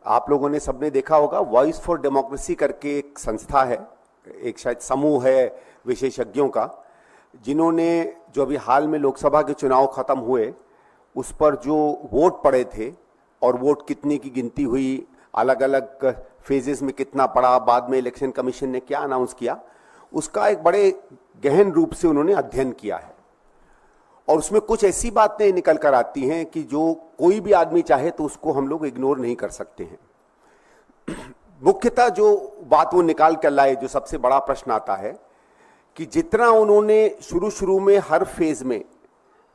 आप लोगों ने सबने देखा होगा, वॉइस फॉर डेमोक्रेसी करके एक संस्था है, एक शायद समूह है विशेषज्ञों का, जिन्होंने जो अभी हाल में लोकसभा के चुनाव खत्म हुए उस पर जो वोट पड़े थे और वोट कितने की गिनती हुई, अलग अलग फेजेस में कितना पड़ा, बाद में इलेक्शन कमीशन ने क्या अनाउंस किया, उसका एक बड़े गहन रूप से उन्होंने अध्ययन किया है। और उसमें कुछ ऐसी बातें निकल कर आती हैं कि जो कोई भी आदमी चाहे तो उसको हम लोग इग्नोर नहीं कर सकते हैं। मुख्यतः जो बात वो निकाल कर लाए, जो सबसे बड़ा प्रश्न आता है कि जितना उन्होंने शुरू में हर फेज में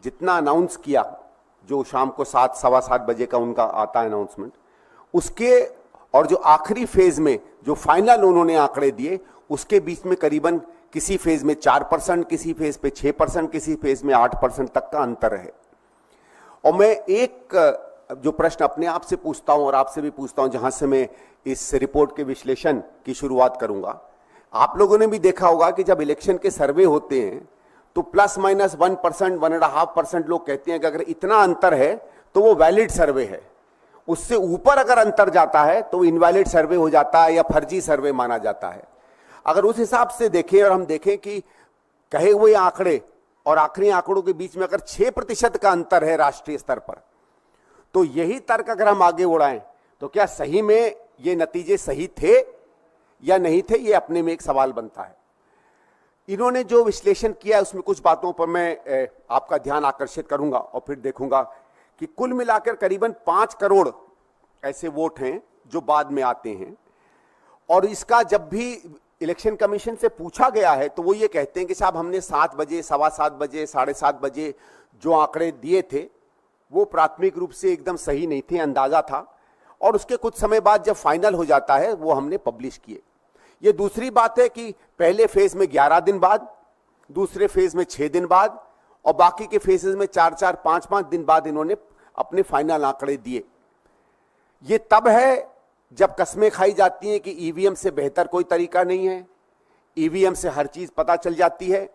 जितना अनाउंस किया, जो शाम को 7 सवा 7 बजे का उनका आता है अनाउंसमेंट, उसके और जो आखिरी फेज में जो फाइनल उन्होंने आंकड़े दिए, उसके बीच में करीबन किसी फेज में 4%, किसी फेज पे 6%, किसी फेज में 8% तक का अंतर है। और मैं एक जो प्रश्न अपने आप से पूछता हूं और आपसे भी पूछता हूं, जहां से मैं इस रिपोर्ट के विश्लेषण की शुरुआत करूंगा, आप लोगों ने भी देखा होगा कि जब इलेक्शन के सर्वे होते हैं तो प्लस माइनस 1%, 1.5% लोग कहते हैं कि अगर इतना अंतर है तो वो वैलिड सर्वे है, उससे ऊपर अगर अंतर जाता है तो इनवैलिड सर्वे हो जाता है या फर्जी सर्वे माना जाता है। अगर उस हिसाब से देखें और हम देखें कि कहे हुए आंकड़े और आखिरी आंकड़ों के बीच में अगर 6% का अंतर है राष्ट्रीय स्तर पर, तो यही तर्क अगर हम आगे उड़ाएं तो क्या सही में ये नतीजे सही थे या नहीं थे, ये अपने में एक सवाल बनता है। इन्होंने जो विश्लेषण किया उसमें कुछ बातों पर मैं आपका ध्यान आकर्षित करूंगा और फिर देखूंगा कि कुल मिलाकर करीबन 5 करोड़ ऐसे वोट हैं जो बाद में आते हैं। और इसका जब भी इलेक्शन कमीशन से पूछा गया है तो वो ये कहते हैं कि साहब हमने 7 बजे, सवा 7 बजे, 7:30 बजे जो आंकड़े दिए थे वो प्राथमिक रूप से एकदम सही नहीं थे, अंदाजा था, और उसके कुछ समय बाद जब फाइनल हो जाता है वो हमने पब्लिश किए। ये दूसरी बात है कि पहले फेज में 11 दिन बाद, दूसरे फेज में 6 दिन बाद और बाकी के फेजेस में 4-4, 5-5 दिन बाद इन्होंने अपने फाइनल आंकड़े दिए। ये तब है जब कस्में खाई जाती हैं कि ईवीएम से बेहतर कोई तरीका नहीं है, ईवीएम से हर चीज पता चल जाती है,